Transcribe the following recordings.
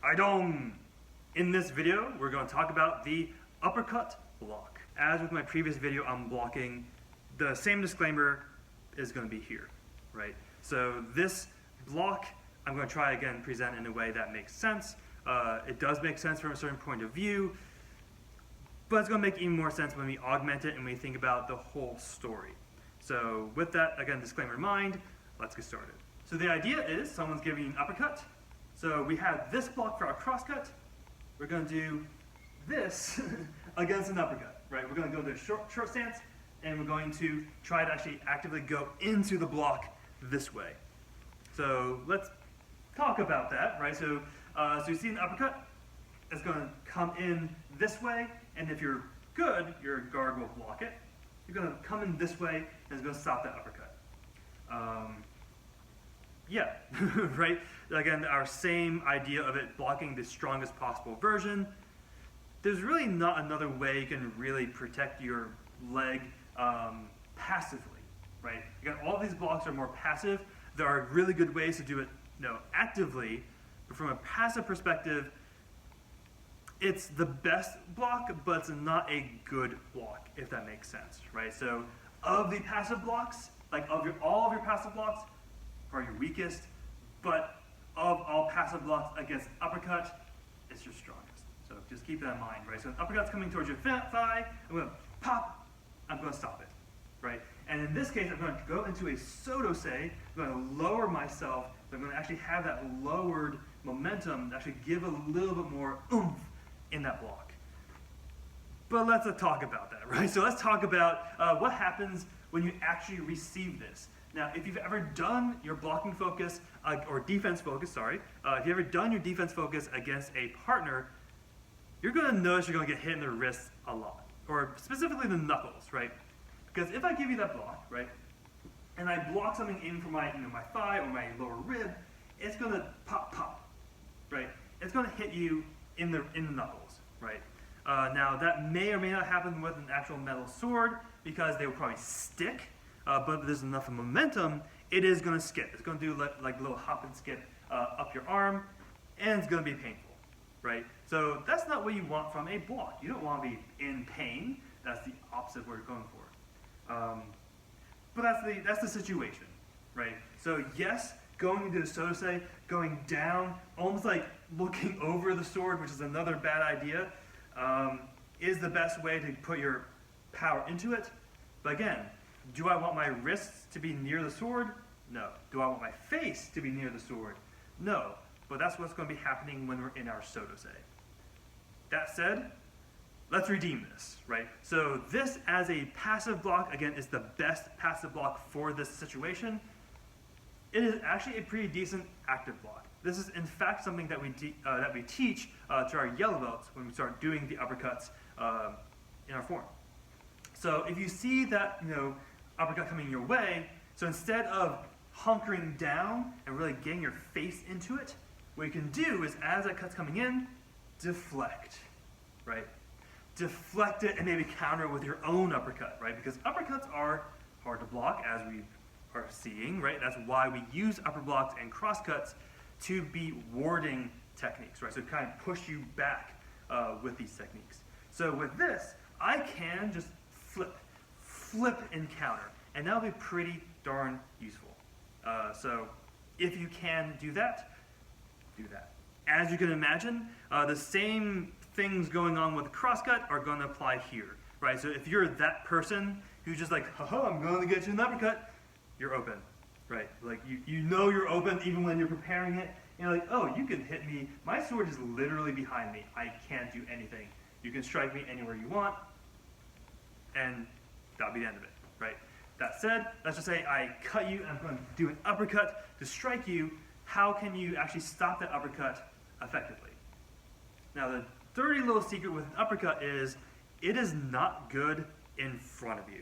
Haidong! In this video, we're going to talk about the uppercut block. As with my previous video on blocking, the same disclaimer is going to be here, right? So this block, I'm going to try again present in a way that makes sense. It does make sense from a certain point of view, but it's going to make even more sense when we augment it and we think about the whole story. So with that, again, disclaimer in mind, let's get started. So the idea is someone's giving you an uppercut. So we have this block for our crosscut. We're going to do this against an uppercut, right? We're going to go into a short stance, and we're going to try to actually actively go into the block this way. So let's talk about that, right? So you see an uppercut, it's going to come in this way, and if you're good, your guard will block it. You're going to come in this way, and it's going to stop that uppercut. Yeah, right? Again, our same idea of it blocking the strongest possible version. There's really not another way you can really protect your leg passively, right? Again, all these blocks are more passive. There are really good ways to do it, actively, but from a passive perspective, it's the best block, but it's not a good block, if that makes sense, right? So, of the passive blocks, like all of your passive blocks, are your weakest, but of all passive blocks against uppercut, it's your strongest. So just keep that in mind, right? So an uppercut's coming towards your thigh, I'm going to pop, I'm going to stop it, right? And in this case, I'm going to go into a sotose, I'm going to lower myself, I'm going to actually have that lowered momentum, actually give a little bit more oomph in that block. But let's talk about that, right? So let's talk about what happens when you actually receive this. Now, if you've ever done your blocking focus, or defense focus, sorry, if you've ever done your defense focus against a partner, you're going to notice you're going to get hit in the wrists a lot, or specifically the knuckles, right? Because if I give you that block, right, and I block something in for my, my thigh or my lower rib, it's going to pop, right? It's going to hit you in the knuckles, right? Now, that may or may not happen with an actual metal sword because they will probably stick. But if there's enough momentum, it is going to skip. It's going to do like a little hop and skip up your arm, and it's going to be painful, right? So that's not what you want from a block. You don't want to be in pain. That's the opposite of what you're going for. But that's the situation, right? So yes, going into the sotose, going down, almost like looking over the sword, which is another bad idea, is the best way to put your power into it. But again, do I want my wrists to be near the sword? No. Do I want my face to be near the sword? No. But that's what's going to be happening when we're in our sotose. That said, let's redeem this, right? So this as a passive block, again, is the best passive block for this situation. It is actually a pretty decent active block. This is in fact something that we teach to our yellow belts when we start doing the uppercuts in our form. So if you see that, uppercut coming your way, so instead of hunkering down and really getting your face into it, what you can do is as that cut's coming in, deflect, right? Deflect it and maybe counter with your own uppercut, right? Because uppercuts are hard to block, as we are seeing, right? That's why we use upper blocks and crosscuts to be warding techniques, right? So kind of push you back with these techniques. So with this, I can just flip and counter, and that'll be pretty darn useful. So if you can do that, do that. As you can imagine, the same things going on with the crosscut are going to apply here, right? So if you're that person who's just like, haha, I'm going to get you an uppercut, you're open, right? Like you know you're open even when you're preparing it. You're like, oh, you can hit me. My sword is literally behind me. I can't do anything. You can strike me anywhere you want, and that'll be the end of it, right? That said, let's just say I cut you and I'm going to do an uppercut to strike you. How can you actually stop that uppercut effectively? Now, the dirty little secret with an uppercut is it is not good in front of you,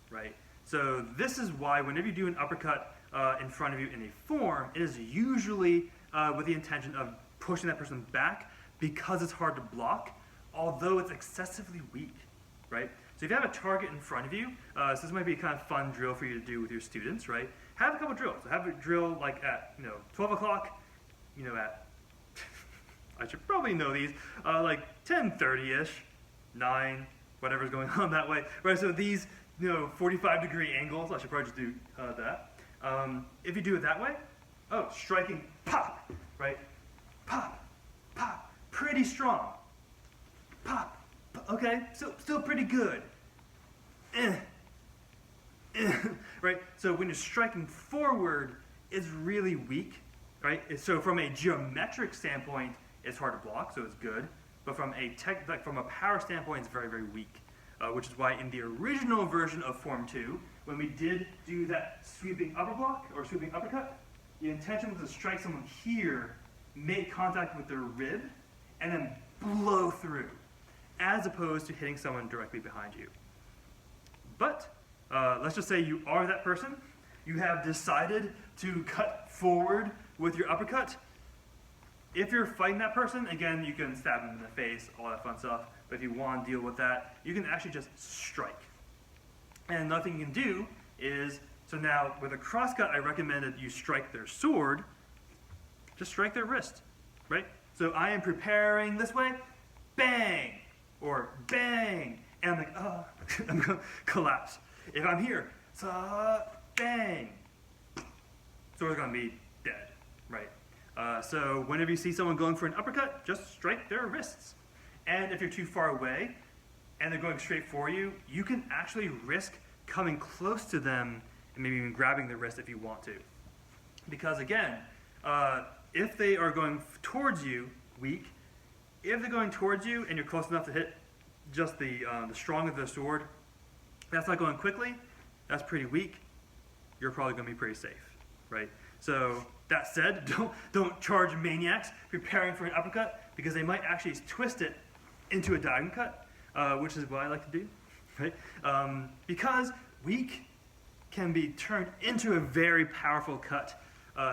right? So this is why whenever you do an uppercut in front of you in a form, it is usually with the intention of pushing that person back because it's hard to block, although it's excessively weak, right? So if you have a target in front of you, so this might be a kind of fun drill for you to do with your students, right? Have a couple drills. So have a drill like at 12 o'clock, at I should probably know these, like 10:30-ish, 9, whatever's going on that way, right? So these, 45-degree angles, I should probably just do that. If you do it that way, striking, pop, right? Pop, pop, pretty strong. Pop, okay, still pretty good. Right? So when you're striking forward, it's really weak, right? So from a geometric standpoint, it's hard to block, so it's good. But from a power standpoint, it's very, very weak. Which is why in the original version of Form 2, when we did do that sweeping upper block or sweeping uppercut, the intention was to strike someone here, make contact with their rib, and then blow through, as opposed to hitting someone directly behind you. But let's just say you are that person. You have decided to cut forward with your uppercut. If you're fighting that person, again, you can stab them in the face, all that fun stuff. But if you want to deal with that, you can actually just strike. And another thing you can do is, so now with a crosscut, I recommend that you strike their sword, just strike their wrist, right? So I am preparing this way, bang, or bang, and I'm like, I'm going to collapse. If I'm here, bang, sword's going to be dead, right? So whenever you see someone going for an uppercut, just strike their wrists. And if you're too far away and they're going straight for you, you can actually risk coming close to them and maybe even grabbing the wrist if you want to. Because again, if they are going towards you, weak, if they're going towards you and you're close enough to hit just the strong of the sword, that's not going quickly, that's pretty weak, you're probably going to be pretty safe, right? So that said, don't charge maniacs preparing for an uppercut, because they might actually twist it into a diagonal cut, which is what I like to do, right? Because weak can be turned into a very powerful cut.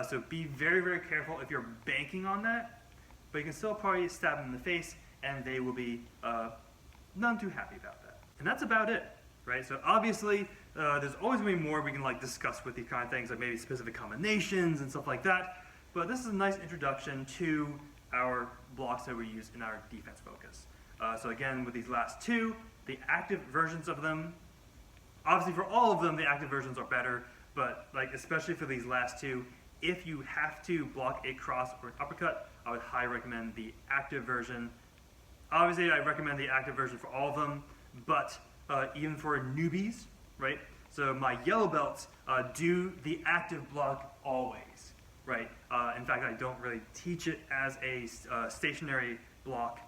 So be very, very careful if you're banking on that, but you can still probably stab them in the face and they will be none too happy about that. And that's about it, right? So obviously, there's always going to be more we can discuss with these kind of things, like maybe specific combinations and stuff like that. But this is a nice introduction to our blocks that we use in our defense focus. So again, with these last two, the active versions of them, obviously for all of them, the active versions are better, but especially for these last two, if you have to block a cross or an uppercut, I would highly recommend the active version. Obviously, I recommend the active version for all of them, but even for newbies, right? So my yellow belts do the active block always, right? In fact, I don't really teach it as a stationary block.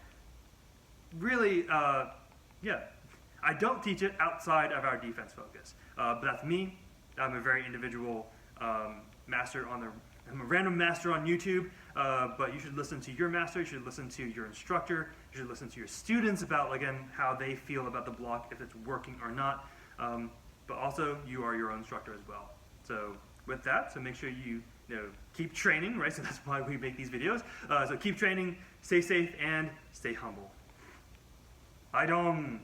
Really, yeah, I don't teach it outside of our defense focus. But that's me. I'm a very individual master I'm a random master on YouTube, but you should listen to your master, you should listen to your instructor, you should listen to your students about, again, how they feel about the block, if it's working or not. But also, you are your own instructor as well. So with that, so make sure you keep training, right? So that's why we make these videos. So keep training, stay safe, and stay humble. Haidong!